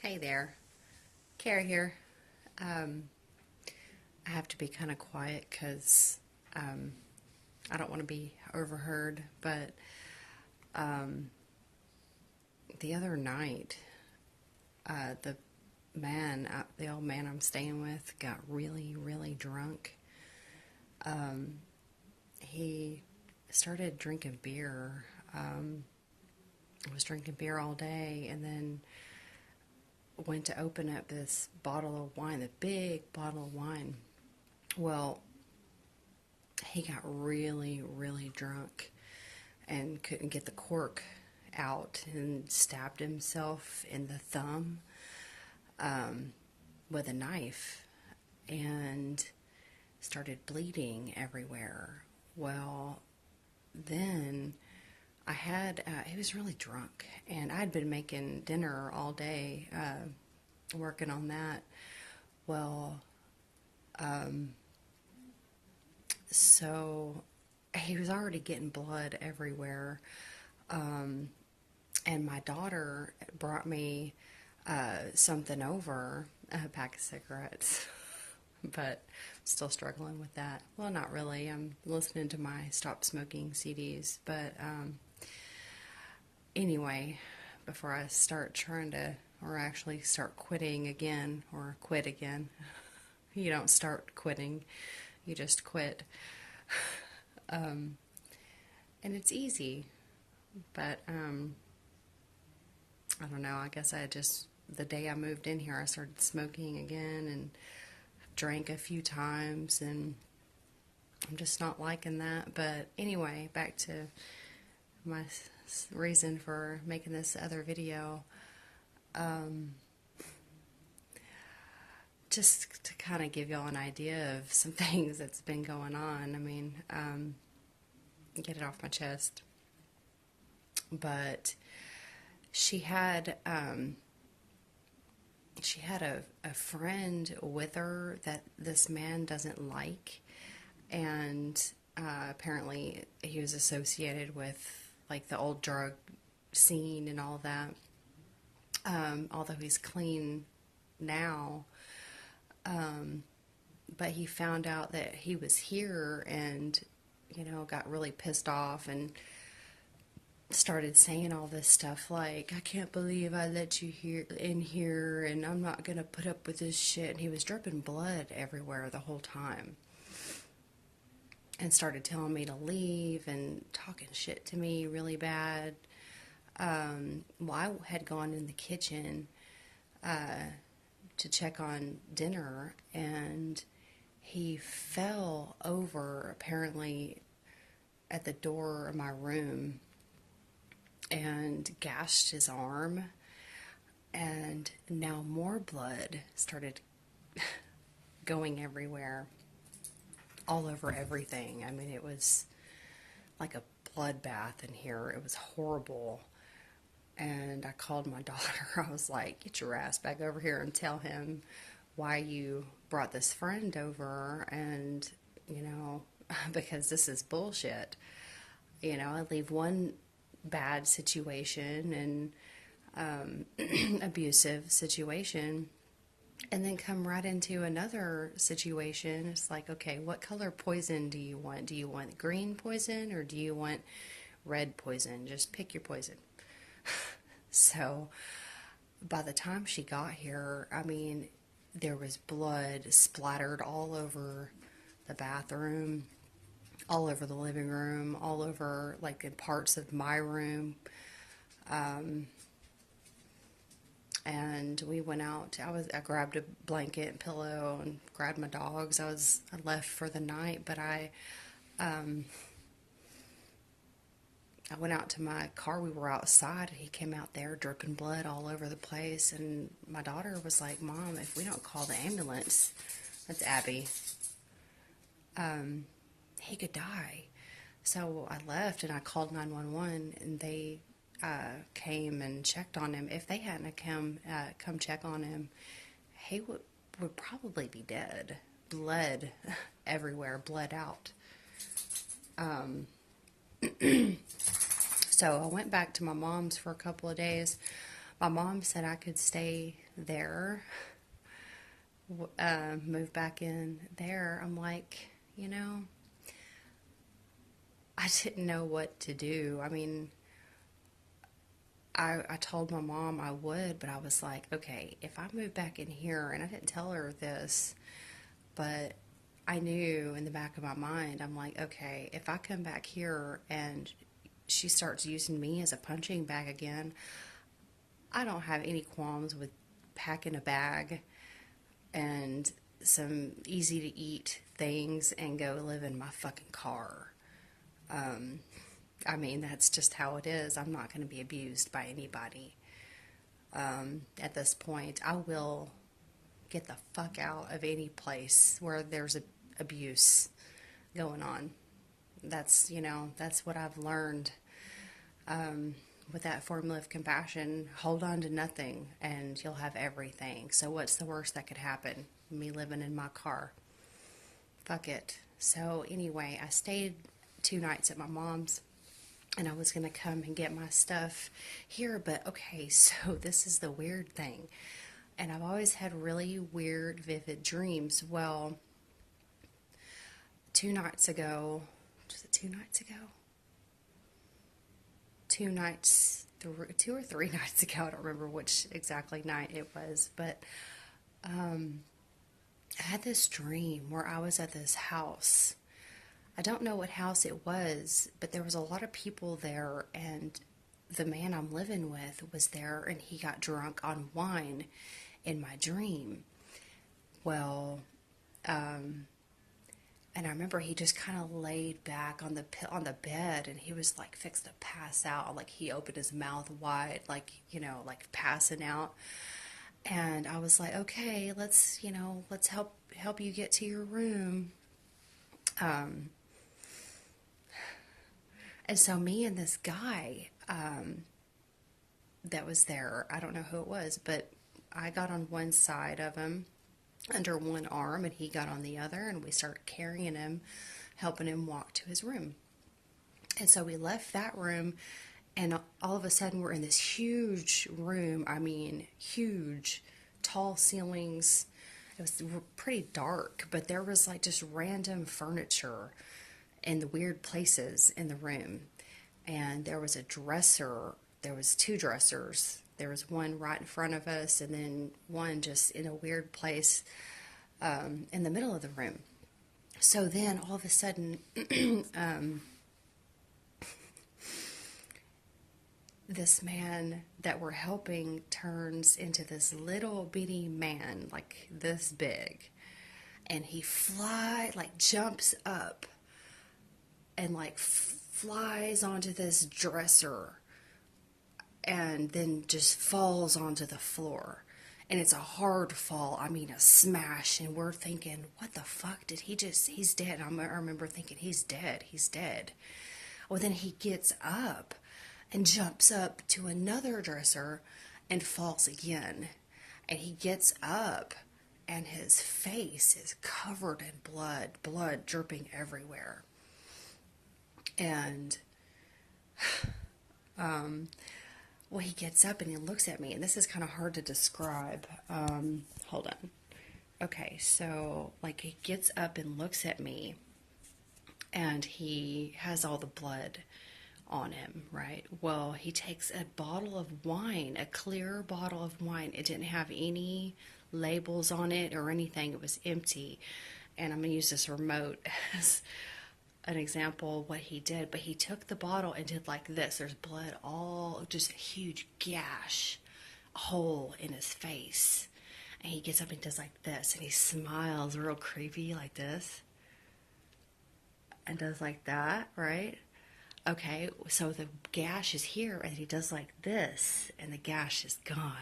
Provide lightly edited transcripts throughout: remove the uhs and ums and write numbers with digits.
Hey there, Carrie here. Um, I have to be kind of quiet because I don't want to be overheard. But the other night, the the old man I'm staying with, got really, really drunk. He started drinking beer. Was drinking beer all day, and then went to open up this bottle of wine, the big bottle of wine. Well, he got really, really drunk and couldn't get the cork out and stabbed himself in the thumb with a knife and started bleeding everywhere. Well, then he was really drunk, and I'd been making dinner all day, working on that. Well, so he was already getting blood everywhere. And my daughter brought me something over, a pack of cigarettes, but still struggling with that. Well, not really. I'm listening to my Stop Smoking CDs, but anyway, before I start trying to, or actually start quitting again, or quit again, you don't start quitting, you just quit. And it's easy, but I don't know. I guess the day I moved in here, I started smoking again and drank a few times, and I'm just not liking that. But anyway, back to my reason for making this other video. Just to kind of give y'all an idea of some things that's been going on. I mean, get it off my chest. But she had a friend with her that this man doesn't like, and apparently he was associated with like the old drug scene and all that. Although he's clean now, but he found out that he was here and got really pissed off and started saying all this stuff like, I can't believe I let you in here, and I'm not gonna put up with this shit. And he was dripping blood everywhere the whole time, and started telling me to leave and talking shit to me really bad. Well, I had gone in the kitchen to check on dinner, and he fell over apparently at the door of my room and gashed his arm, and now more blood started going everywhere, all over everything. I mean, it was like a bloodbath in here. It was horrible. And I called my daughter. I was like, get your ass back over here and tell him why you brought this friend over, and because this is bullshit. I leave one bad situation and abusive situation, and then come right into another situation. It's like, okay, what color poison do you want? Do you want green poison, or do you want red poison? Just pick your poison. So by the time she got here, I mean, there was blood splattered all over the bathroom, all over the living room, all over, like, in parts of my room. And we went out. I grabbed a blanket and pillow and grabbed my dogs. I left for the night, but I went out to my car. We were outside, and he came out there dripping blood all over the place. And my daughter was like, Mom, if we don't call the ambulance, that's Abby, he could die. So I left, and I called 911, and they came and checked on him. If they hadn't come check on him, he would probably be dead. Blood everywhere, bled out. So I went back to my mom's for a couple of days, My mom said I could stay there, move back in there. I'm like, you know, I didn't know what to do. I mean, I told my mom I would, but I was like, okay, if I move back in here, and I didn't tell her this, but I knew in the back of my mind, I'm like, okay, if I come back here and she starts using me as a punching bag again, I don't have any qualms with packing a bag and some easy to eat things and go live in my fucking car. I mean, that's just how it is. I'm not going to be abused by anybody. At this point, I will get the fuck out of any place where there's abuse going on. That's what I've learned with that formula of compassion. Hold on to nothing and you'll have everything. So what's the worst that could happen? Me living in my car. Fuck it. So anyway, I stayed 2 nights at my mom's, and I was going to come and get my stuff here. But okay, so this is the weird thing. And I've always had really weird, vivid dreams. Well, 2 nights ago, was it 2 nights ago? 2 or 3 nights ago, I don't remember which exactly night it was, but I had this dream where I was at this house. I don't know what house it was, but there was a lot of people there, and the man I'm living with was there, and he got drunk on wine in my dream. Well, and I remember he just kind of laid back on the bed, and he was like fixed to pass out. Like he opened his mouth wide, like like passing out. And I was like, okay, let's help you get to your room. And so me and this guy that was there, I don't know who it was, but I got on one side of him under one arm, and he got on the other, and we started carrying him, helping him walk to his room. And so we left that room, and all of a sudden we're in this huge room. I mean, huge, tall ceilings. It was pretty dark, but there was like just random furniture in the weird places in the room. And there was a dresser. There was 2 dressers. There was one right in front of us, and then one just in a weird place in the middle of the room. So then all of a sudden, this man that we're helping turns into this little bitty man, like this big. And he jumps up and like flies onto this dresser and then just falls onto the floor. And it's a hard fall. I mean, a smash. And we're thinking, what the fuck did he's dead. I remember thinking, he's dead. Well, then he gets up and jumps up to another dresser and falls again. And he gets up, and his face is covered in blood dripping everywhere. And well, he gets up and he looks at me, and this is kind of hard to describe. Hold on. Okay, so like he gets up and looks at me, and he has all the blood on him, right? Well, he takes a bottle of wine, a clear bottle of wine. It didn't have any labels on it or anything. It was empty. And I'm going to use this remote as an example of what he did, but he took the bottle and did like this. There's blood all, just a huge gash, hole in his face. And he gets up and does like this, and he smiles real creepy like this, and does like that, right? Okay, so the gash is here, and he does like this, and the gash is gone.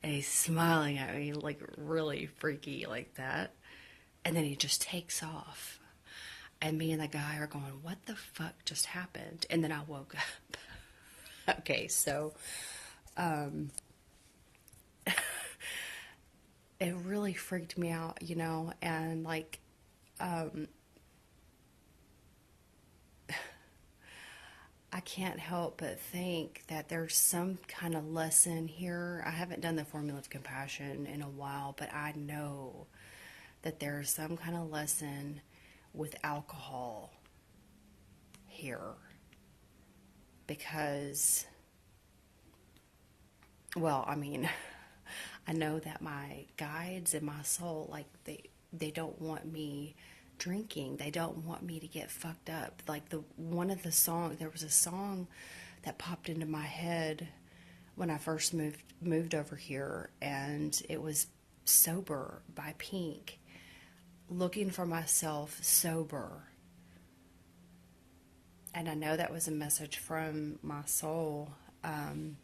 And he's smiling at me like really freaky like that. And then he just takes off. And me and the guy are going, what the fuck just happened? And then I woke up. Okay, so it really freaked me out, and like I can't help but think that there's some kind of lesson here. I haven't done the formula of compassion in a while, but I know that there's some kind of lesson with alcohol here. Because, well, I mean, I know that my guides and my soul, like, they don't want me drinking. They don't want me to get fucked up. Like, there was a song that popped into my head when I first moved over here, and it was Sober by Pink. Looking for myself sober. And I know that was a message from my soul. And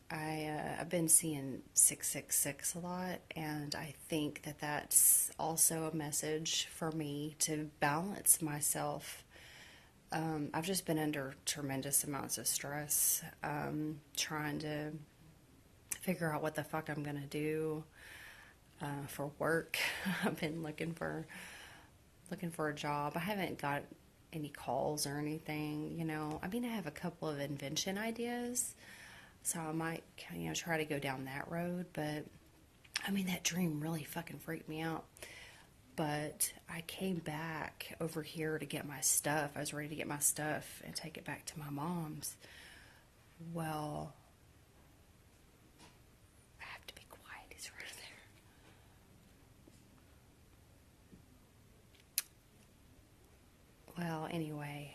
I've been seeing 666 a lot, and I think that that's also a message for me to balance myself. I've just been under tremendous amounts of stress, trying to figure out what the fuck I'm gonna do for work. I've been looking for a job. I haven't got any calls or anything, I mean, I have a couple of invention ideas, so I might, try to go down that road, but, I mean, that dream really fucking freaked me out. But I came back over here to get my stuff. I was ready to get my stuff and take it back to my mom's. Well, I have to be quiet. He's right there. Well, anyway,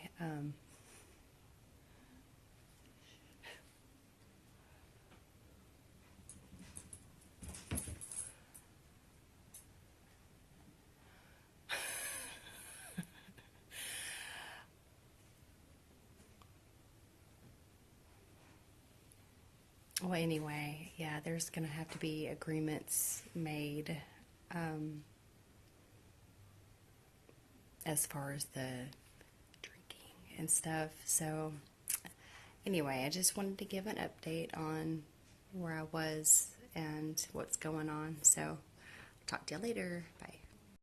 yeah, there's gonna have to be agreements made, as far as the drinking and stuff. So, anyway, I just wanted to give an update on where I was and what's going on. So, talk to you later. Bye.